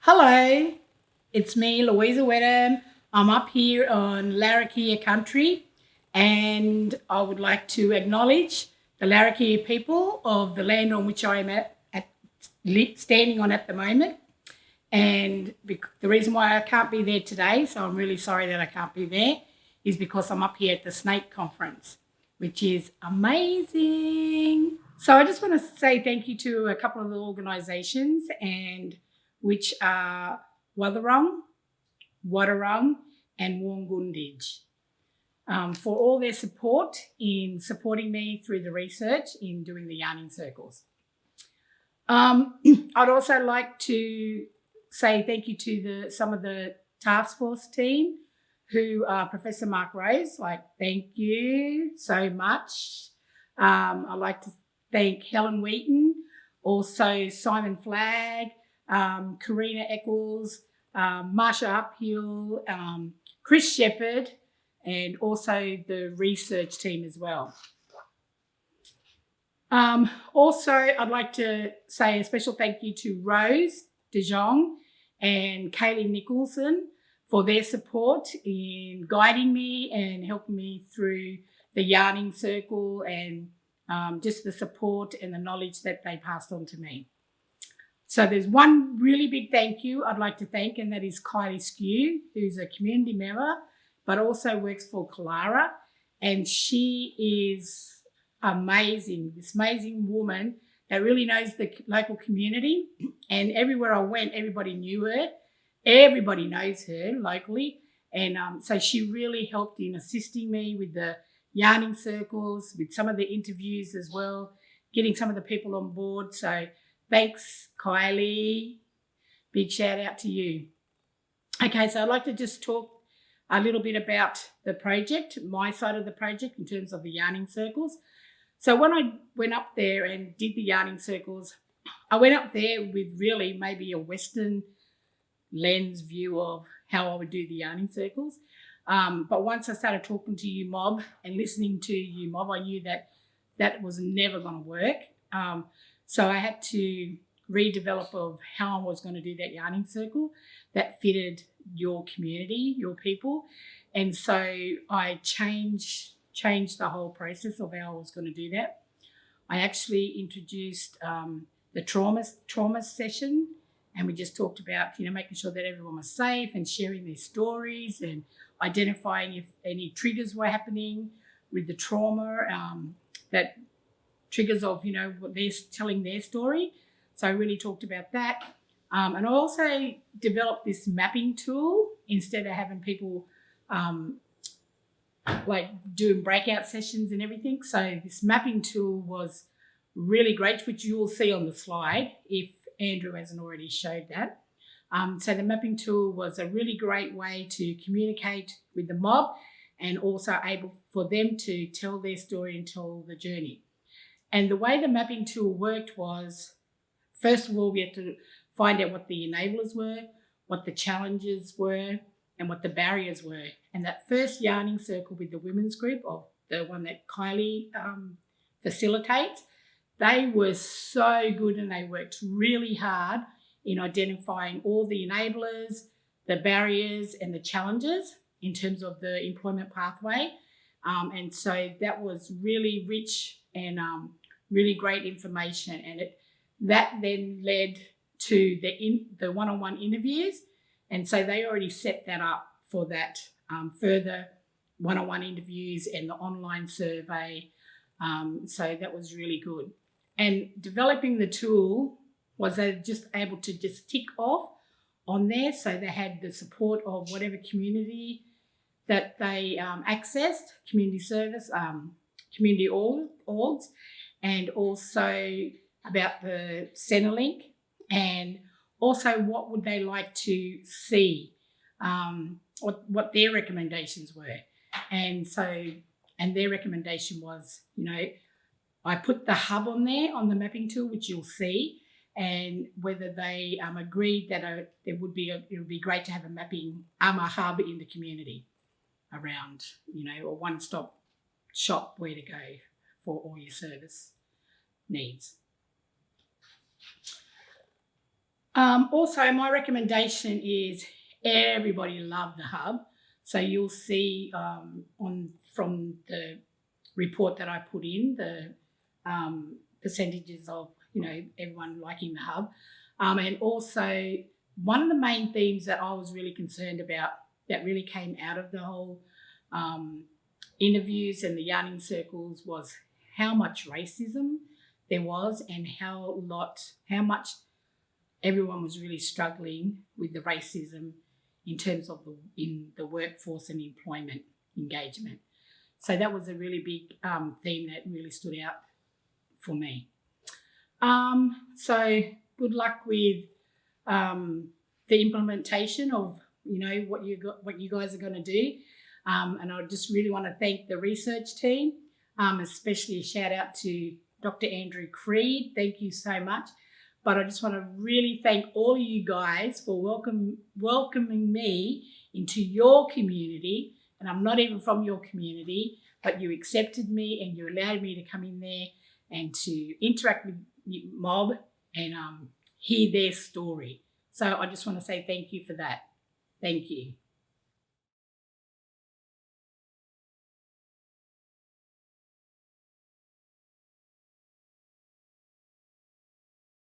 Hello, it's me, Louisa Whettam. I'm up here on Larrakia country and I would like to acknowledge the Larrakia people of the land on which I am standing on at the moment. And the reason why I can't be there today, so I'm really sorry that I can't be there, is because I'm up here at the Snake Conference, which is amazing. So I just want to say thank you to a couple of the organisations, and which are Watherong, Wadawurrung, and Warngundidge, for all their support in supporting me through the research in doing the yarning circles. I'd also like to say thank you to some of the task force team who are Professor Mark Rose, thank you so much. I'd like to thank Helen Wheaton, also Simon Flagg, Karina Eccles, Marsha Uphill, Chris Shepherd, and also the research team as well. Also, I'd like to say a special thank you to Rose De Jong and Kaylee Nicholson for their support in guiding me and helping me through the yarning circle, and just the support and the knowledge that they passed on to me. So there's one really big thank you I'd like to thank, and that is Kylie Skew, who's a community member, but also works for Kalara. And she is amazing, this amazing woman that really knows the local community. And everywhere I went, everybody knew her. Everybody knows her locally. And so she really helped in assisting me with the yarning circles, with some of the interviews as well, getting some of the people on board. So thanks, Kylie. Big shout out to you. Okay, so I'd like to just talk a little bit about the project, my side of the project in terms of the yarning circles. So when I went up there and did the yarning circles, I went up there with really maybe a Western lens view of how I would do the yarning circles. But once I started talking to you mob and listening to you mob, I knew that that was never going to work. So I had to redevelop of how I was going to do that yarning circle that fitted your community, your people. And so I changed the whole process of how I was going to do that. I actually introduced the trauma session, and we just talked about, making sure that everyone was safe and sharing their stories and identifying if any triggers were happening with the trauma, that triggers of, what they're telling their story. So I really talked about that. And I also developed this mapping tool instead of having people doing breakout sessions and everything. So this mapping tool was really great, which you will see on the slide if Andrew hasn't already showed that. So the mapping tool was a really great way to communicate with the mob, and also able for them to tell their story and tell the journey. And the way the mapping tool worked was, first of all, we had to find out what the enablers were, what the challenges were, and what the barriers were. And that first yarning circle with the women's group, of the one that Kylie facilitates, they were so good, and they worked really hard in identifying all the enablers, the barriers, and the challenges in terms of the employment pathway. And so that was really rich and really great information. And that then led to the one-on-one interviews. And so they already set that up for that further one-on-one interviews and the online survey. So that was really good. And developing the tool was they just able to just tick off on there. So they had the support of whatever community that they accessed, community service, community orgs, and also about the Centrelink, and also what would they like to see, what their recommendations were. And their recommendation was, I put the hub on there on the mapping tool, which you'll see, and whether they agreed that it would be great to have a hub in the community around, a one-stop shop where to go for all your service needs. Also, my recommendation is everybody loved the hub. So you'll see from the report that I put in, the percentages of, everyone liking the hub. And also one of the main themes that I was really concerned about that really came out of the whole interviews and the yarning circles was how much racism there was and how much everyone was really struggling with the racism in terms of in the workforce and employment engagement. So that was a really big theme that really stood out for me. So good luck with the implementation of what you guys are going to do. And I just really want to thank the research team, especially a shout out to Dr. Andrew Creed. Thank you so much. But I just want to really thank all of you guys for welcoming me into your community. And I'm not even from your community, but you accepted me and you allowed me to come in there and to interact with the mob and hear their story. So I just want to say thank you for that. Thank you.